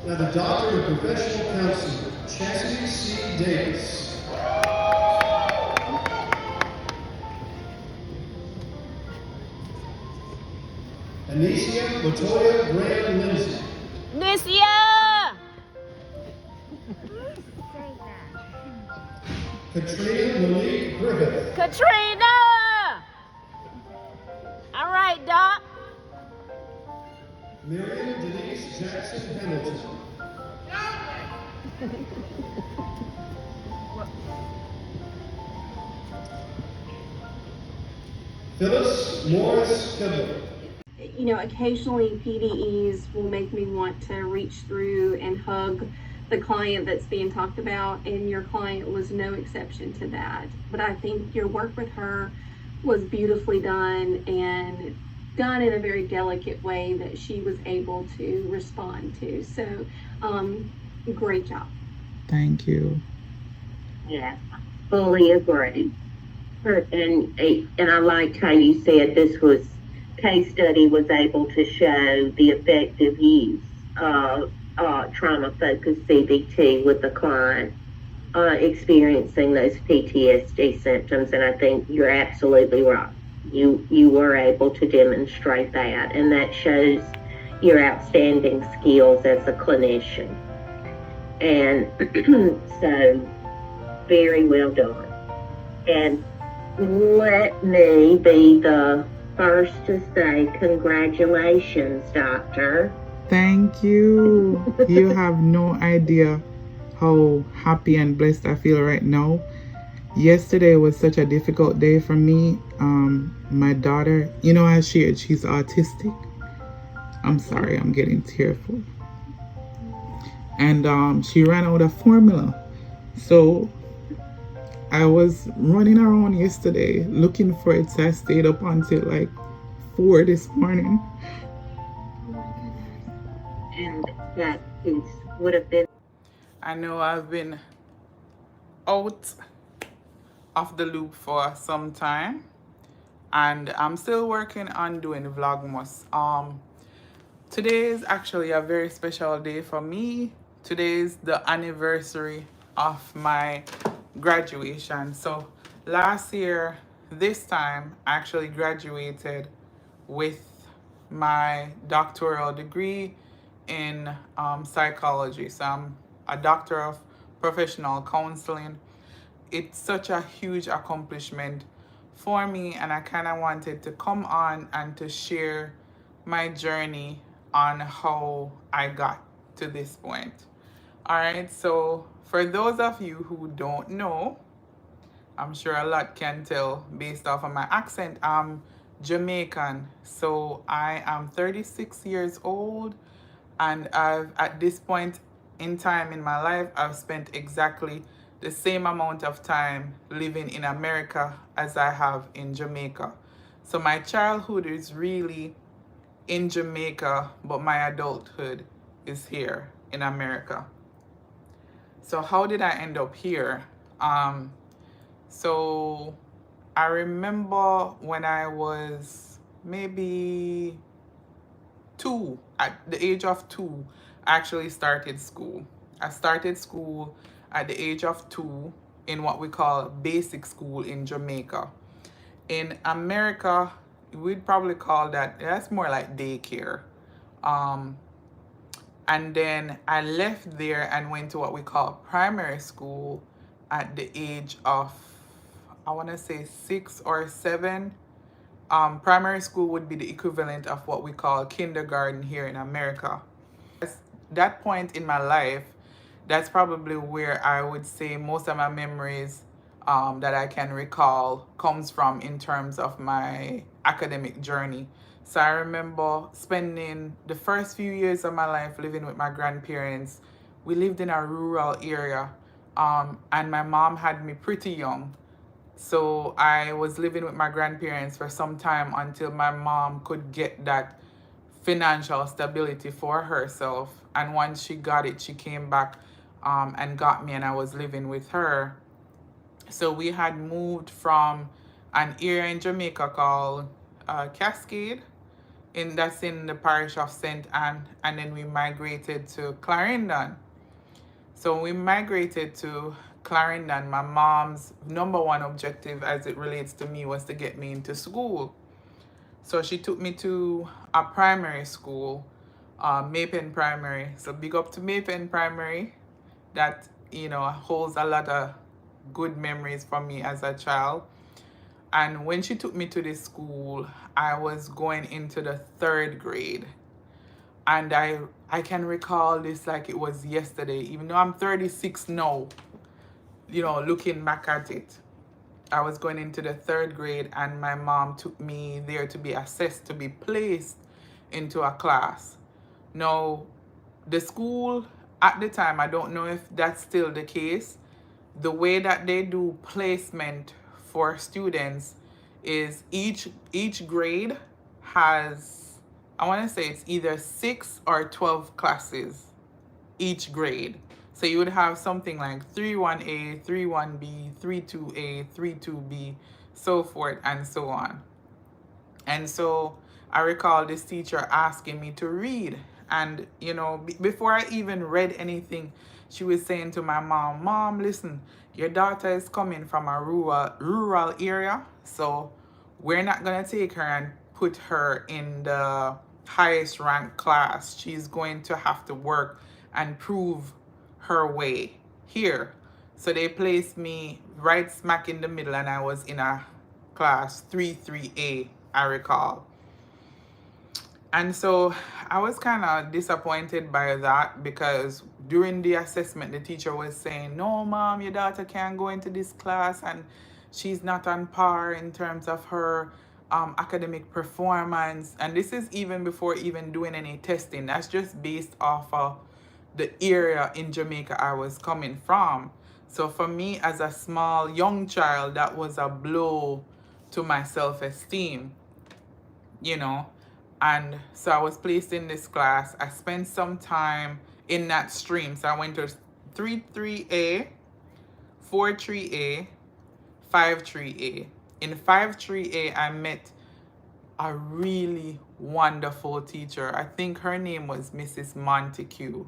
Now the Doctor of Professional Counselor, Chastity C. Davis. Anicia Latoya Graham Lindsay. Nicia! Katrina Malik Griffith. Katrina! All right, Doc. Miriam Denise Jackson Hamilton. Phyllis Morris Kibble. You know, occasionally PDEs will make me want to reach through and hug the client that's being talked about, and your client was no exception to that. But I think your work with her was beautifully done and done in a very delicate way that she was able to respond to. So, great job. Thank you. Yeah, fully agree. And I liked how you said this was case study was able to show the effective use of trauma-focused CBT with the client experiencing those PTSD symptoms. And I think you're absolutely right. You were able to demonstrate that, and that shows your outstanding skills as a clinician. And so, very well done. And let me be the first to say congratulations, Doctor. Thank you. You have no idea how happy and blessed I feel right now. Yesterday was such a difficult day for me. My daughter, you know, I shared she's autistic. I'm sorry, I'm getting tearful. And she ran out of formula. So I was running around yesterday looking for it, so I stayed up until like 4 this morning. And that would have been. I know I've been out of the loop for some time, and I'm still working on doing Vlogmas. Today is actually a very special day for me. Today is the anniversary of my graduation. So last year, this time, I actually graduated with my doctoral degree in psychology. So I'm a doctor of professional counseling. It's such a huge accomplishment for me, and I kind of wanted to come on and to share my journey on how I got to this point. All right, so for those of you who don't know, I'm sure a lot can tell based off of my accent, I'm Jamaican. So I am 36 years old, and at this point in time in my life, I've spent exactly the same amount of time living in America as I have in Jamaica. So my childhood is really in Jamaica, but my adulthood is here in America. So how did I end up here? So I remember when I was maybe 2, at the age of 2, I actually started school. I started school at the age of 2 in what we call basic school in Jamaica. In America, we'd probably call that's more like daycare. And then I left there and went to what we call primary school at the age of, I want to say 6 or 7. Primary school would be the equivalent of what we call kindergarten here in America. At that point in my life, that's probably where I would say most of my memories that I can recall comes from in terms of my academic journey. So I remember spending the first few years of my life living with my grandparents. We lived in a rural area, and my mom had me pretty young. So I was living with my grandparents for some time until my mom could get that financial stability for herself. And once she got it, she came back and got me, and I was living with her. So we had moved from an area in Jamaica called Cascade that's in the parish of St. Anne, and then we migrated to Clarendon. So we migrated to Clarendon. My mom's number one objective as it relates to me was to get me into school. So she took me to a primary school, Maypen Primary. So big up to Maypen Primary. That, holds a lot of good memories for me as a child. And when she took me to this school, I was going into the 3rd grade. And I can recall this like it was yesterday, even though I'm 36 now, looking back at it. I was going into the 3rd grade, and my mom took me there to be assessed, to be placed into a class. Now, the school at the time, I don't know if that's still the case. The way that they do placement for students is each grade has, I want to say it's either 6 or 12 classes each grade. So you would have something like 3-1A, 3-1B, 3-2A, 3-2B, so forth and so on. And so I recall this teacher asking me to read. And, before I even read anything, she was saying to my mom, "Mom, listen, your daughter is coming from a rural area. So we're not going to take her and put her in the highest ranked class. She's going to have to work and prove her way here." So they placed me right smack in the middle, and I was in a class 3-3A, I recall. And so I was kind of disappointed by that, because during the assessment, the teacher was saying, "No, Mom, your daughter can't go into this class, and she's not on par in terms of her academic performance." And this is even before even doing any testing. That's just based off of the area in Jamaica I was coming from. So for me as a small young child, that was a blow to my self-esteem, And so I was placed in this class. I spent some time in that stream. So I went to 3-3A, 4-3A, 5-3A. In 5-3A, I met a really wonderful teacher. I think her name was Mrs. Montague.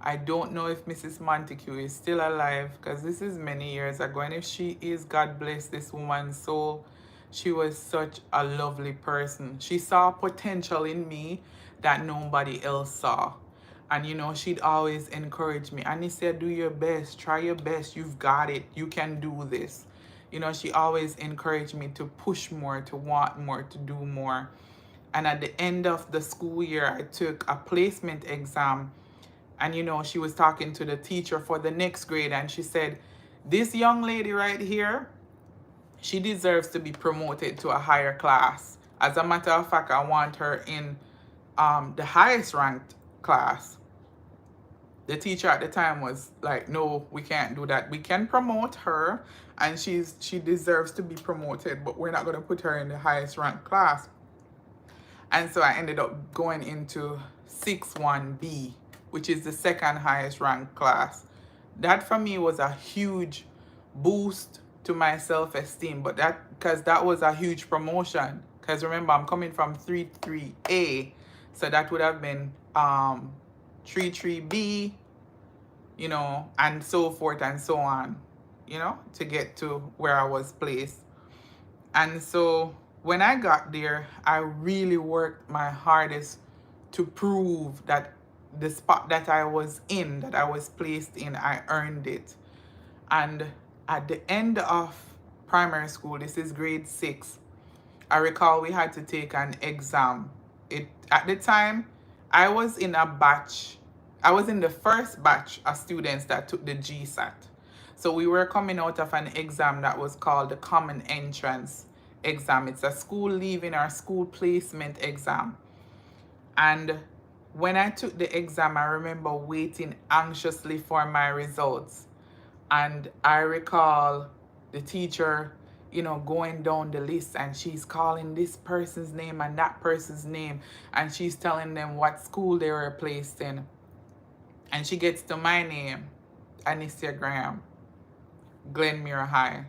I don't know if Mrs. Montague is still alive, because this is many years ago. And if she is, God bless this woman's soul. She was such a lovely person. She saw potential in me that nobody else saw. And, she'd always encourage me. And he said, "Do your best, try your best. You've got it. You can do this." She always encouraged me to push more, to want more, to do more. And at the end of the school year, I took a placement exam. And, she was talking to the teacher for the next grade. And she said, "This young lady right here, she deserves to be promoted to a higher class. As a matter of fact, I want her in the highest ranked class." The teacher at the time was like, "No, we can't do that. We can promote her, and she deserves to be promoted, but we're not going to put her in the highest ranked class." And so I ended up going into 6-1B, which is the second highest ranked class. That for me was a huge boost to my self-esteem, but because that was a huge promotion. Because remember, I'm coming from 3-3A, so that would have been 3-3B, and so forth and so on, to get to where I was placed. And so when I got there, I really worked my hardest to prove that the spot that I was in, that I was placed in, I earned it. And at the end of primary school, this is grade 6, I recall we had to take an exam. At the time, I was in the first batch of students that took the GSAT. So we were coming out of an exam that was called the Common Entrance exam. It's a school leaving or school placement exam. And when I took the exam, I remember waiting anxiously for my results. And I recall the teacher, going down the list, and she's calling this person's name and that person's name, and she's telling them what school they were placed in. And she gets to my name, Anicia Graham, Glenmuir High.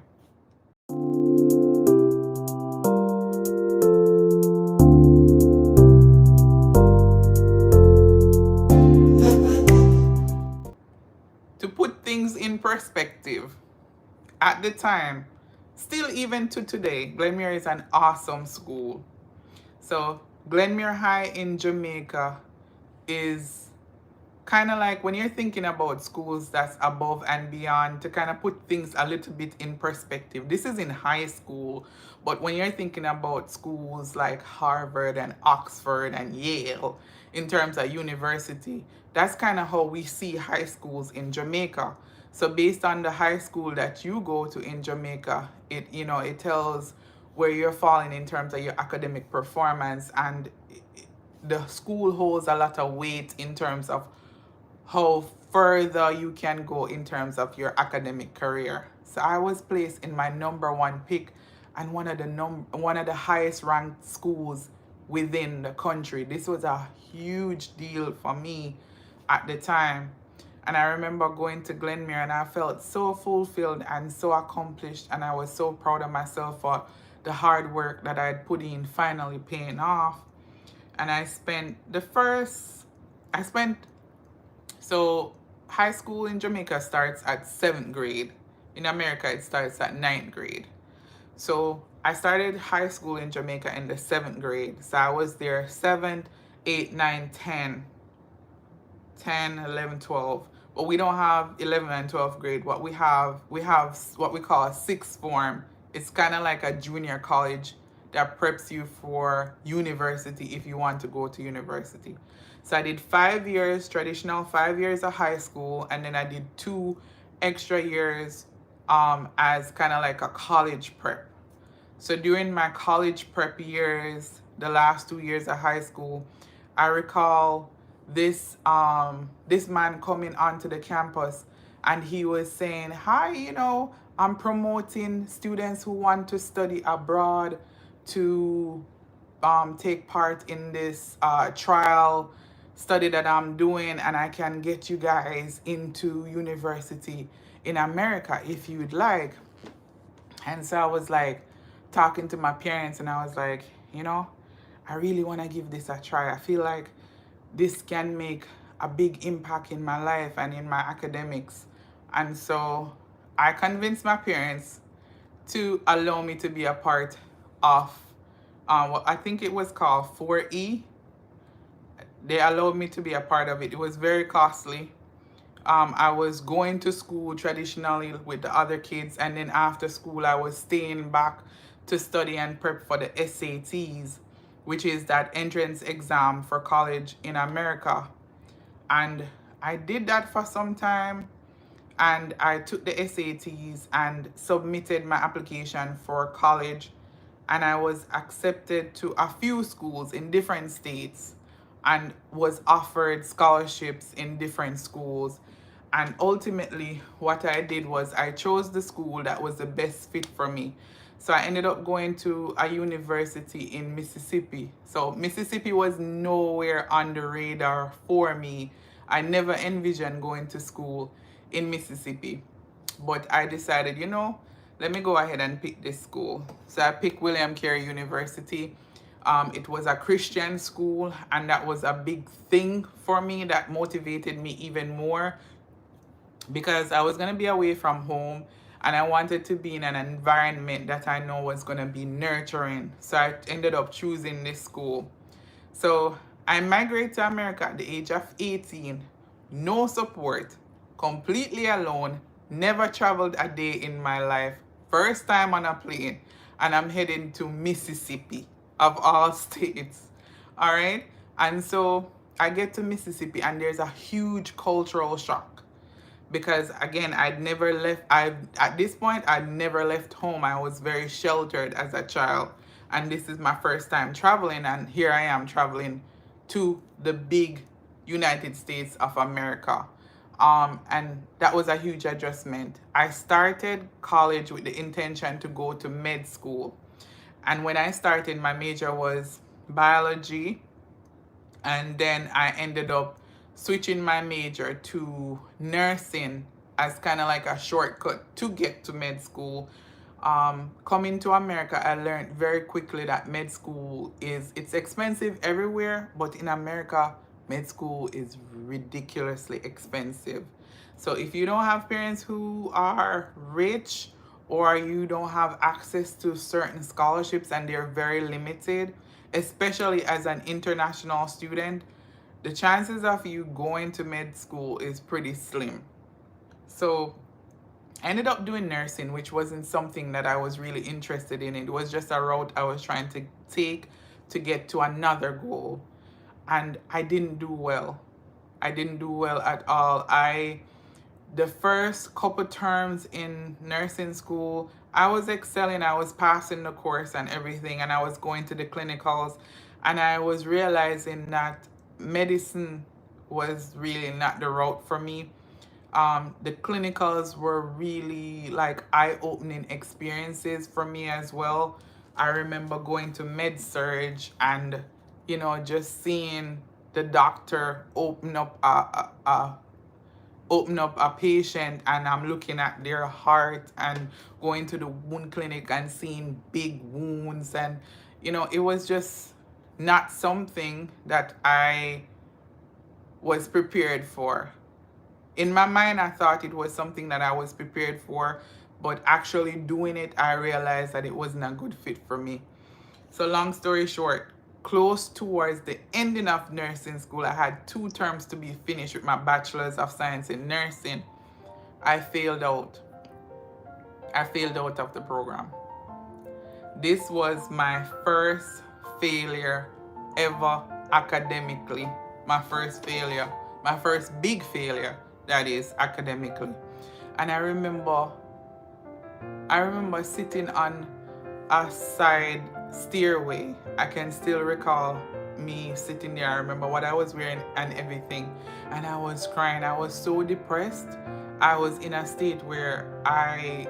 perspective, at the time, still even to today, Glenmuir is an awesome school. So Glenmuir High in Jamaica is kind of like when you're thinking about schools that's above and beyond, to kind of put things a little bit in perspective. This is in high school, but when you're thinking about schools like Harvard and Oxford and Yale in terms of university, that's kind of how we see high schools in Jamaica. So based on the high school that you go to in Jamaica, it tells where you're falling in terms of your academic performance, and the school holds a lot of weight in terms of how further you can go in terms of your academic career. So I was placed in my number one pick and one of the highest ranked schools within the country. This was a huge deal for me at the time. And I remember going to Glenmuir and I felt so fulfilled and so accomplished, and I was so proud of myself for the hard work that I had put in finally paying off. And so high school in Jamaica starts at 7th grade. In America, it starts at 9th grade. So I started high school in Jamaica in the 7th grade. So I was there 7th, 8th, 9th, 10, 11, 12. But we don't have 11th and 12th grade. What we have what we call a sixth form. It's kind of like a junior college that preps you for university if you want to go to university. So I did 5 years, traditional 5 years of high school, and then I did 2 extra years as kind of like a college prep. So during my college prep years, the last 2 years of high school, I recall this man coming onto the campus, and he was saying, "Hi, I'm promoting students who want to study abroad to take part in this trial study that I'm doing, and I can get you guys into university in America if you'd like." And so I was like talking to my parents, and I was like, I really want to give this a try. I feel like this can make a big impact in my life and in my academics. And so I convinced my parents to allow me to be a part of what I think it was called 4E. They allowed me to be a part of it. It was very costly. I was going to school traditionally with the other kids, and then after school I was staying back to study and prep for the SATs, which is that entrance exam for college in America. And I did that for some time, and I took the SATs and submitted my application for college, and I was accepted to a few schools in different states and was offered scholarships in different schools. And ultimately what I did was I chose the school that was the best fit for me. So I ended up going to a university in Mississippi. So Mississippi was nowhere on the radar for me. I never envisioned going to school in Mississippi. But I decided, let me go ahead and pick this school. So I picked William Carey University. It was a Christian school, and that was a big thing for me that motivated me even more, because I was going to be away from home and I wanted to be in an environment that I know was going to be nurturing. So I ended up choosing this school. So I migrated to America at the age of 18, no support, completely alone, never traveled a day in my life, first time on a plane, and I'm heading to Mississippi, of all states. All right. And so I get to Mississippi, and there's a huge cultural shock, because again, at this point I'd never left home. I was very sheltered as a child, and this is my first time traveling, and here I am traveling to the big United States of America. And that was a huge adjustment. I started college with the intention to go to med school. And when I started, my major was biology. And then I ended up switching my major to nursing as kind of like a shortcut to get to med school. Coming to America, I learned very quickly that med school it's expensive everywhere, but in America, med school is ridiculously expensive. So if you don't have parents who are rich, or you don't have access to certain scholarships and they're very limited, especially as an international student, the chances of you going to med school is pretty slim. So I ended up doing nursing, which wasn't something that I was really interested in. It was just a route I was trying to take to get to another goal. And I didn't do well. I didn't do well at all. The first couple terms in nursing school, I was excelling. I was passing the course and everything, and I was going to the clinicals, and I was realizing that medicine was really not the route for me. The clinicals were really like eye-opening experiences for me as well. I remember going to med surge and, you know, just seeing the doctor open up a patient, and I'm looking at their heart, and going to the wound clinic and seeing big wounds, and you know, it was just not something that I was prepared for. In my mind, I thought it was something that I was prepared for, but actually doing it, I realized that it wasn't a good fit for me. So long story short, close towards the ending of nursing school, I had 2 terms to be finished with my Bachelor's of Science in Nursing. I failed out. I failed out of the program. This was my first failure ever academically. My first failure. My first big failure, that is, academically. And I remember sitting on a side stairway. I can still recall me sitting there. I remember what I was wearing and everything, and I was crying. I was so depressed. I was in a state where I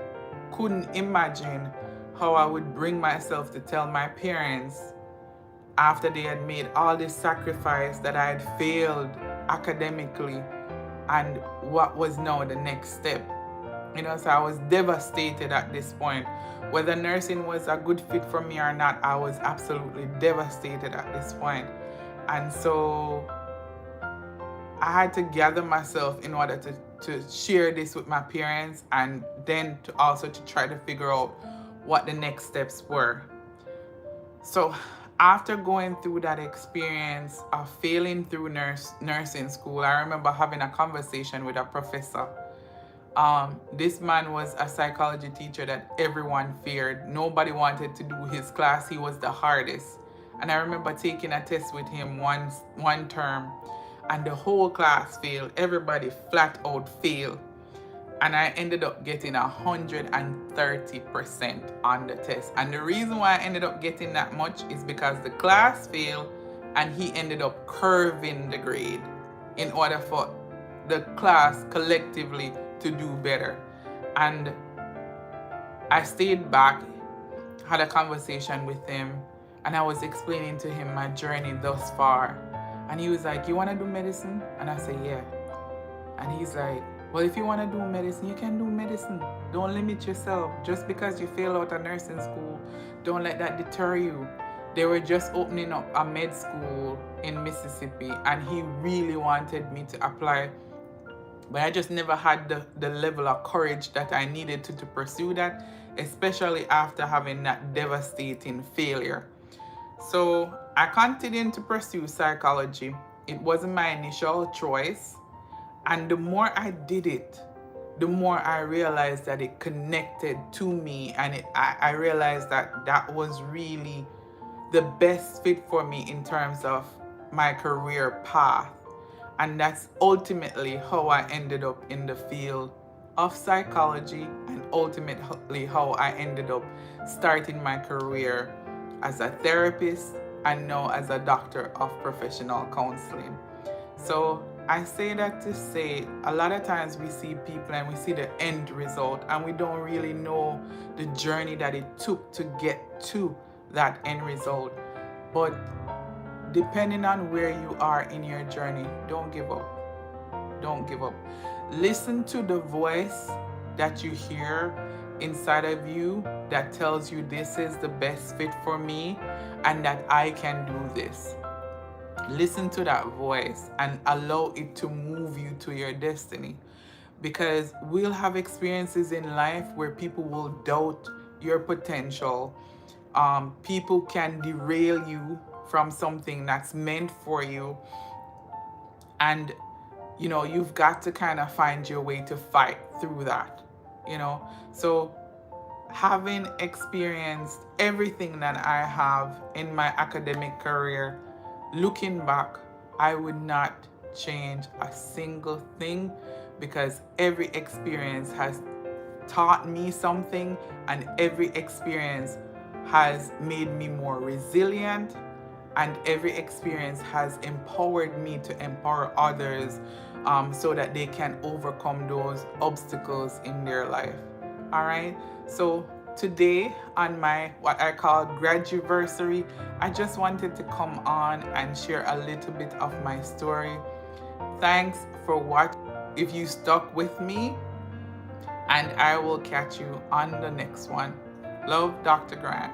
couldn't imagine how I would bring myself to tell my parents, after they had made all this sacrifice, that I had failed academically, and what was now the next step. You know, so I was devastated at this point. Whether nursing was a good fit for me or not, I was absolutely devastated at this point. And so I had to gather myself in order to share this with my parents, and then to also to try to figure out what the next steps were. So after going through that experience of failing through nursing school, I remember having a conversation with a professor. This man was a psychology teacher that everyone feared. Nobody wanted to do his class. He was the hardest. And I remember taking a test with him one term, and the whole class failed. Everybody flat out failed. And I ended up getting 130% on the test. And the reason why I ended up getting that much is because the class failed, and he ended up curving the grade in order for the class collectively to do better. And I stayed back, had a conversation with him, and I was explaining to him my journey thus far. And he was like, "You want to do medicine?" And I said, "Yeah." And he's like, "Well, if you want to do medicine, you can do medicine. Don't limit yourself. Just because you fail out of nursing school, don't let that deter you." They were just opening up a med school in Mississippi, and he really wanted me to apply. But I just never had the level of courage that I needed to pursue that, especially after having that devastating failure. So I continued to pursue psychology. It wasn't my initial choice. And the more I did it, the more I realized that it connected to me, and I realized that was really the best fit for me in terms of my career path. And that's ultimately how I ended up in the field of psychology, and ultimately how I ended up starting my career as a therapist and now as a doctor of professional counseling. So I say that to say, a lot of times we see people and we see the end result, and we don't really know the journey that it took to get to that end result. But depending on where you are in your journey, don't give up. Don't give up. Listen to the voice that you hear inside of you that tells you this is the best fit for me and that I can do this. Listen to that voice and allow it to move you to your destiny. because we'll have experiences in life where people will doubt your potential. People can derail you from something that's meant for you, and you've got to kind of find your way to fight through that. So having experienced everything that I have in my academic career, looking back, I would not change a single thing, because every experience has taught me something, and every experience has made me more resilient, and every experience has empowered me to empower others, so that they can overcome those obstacles in their life. All right. So today, on my what I call graduversary, I just wanted to come on and share a little bit of my story. Thanks for watching. If you stuck with me, and I will catch you on the next one. Love, Dr. Grant.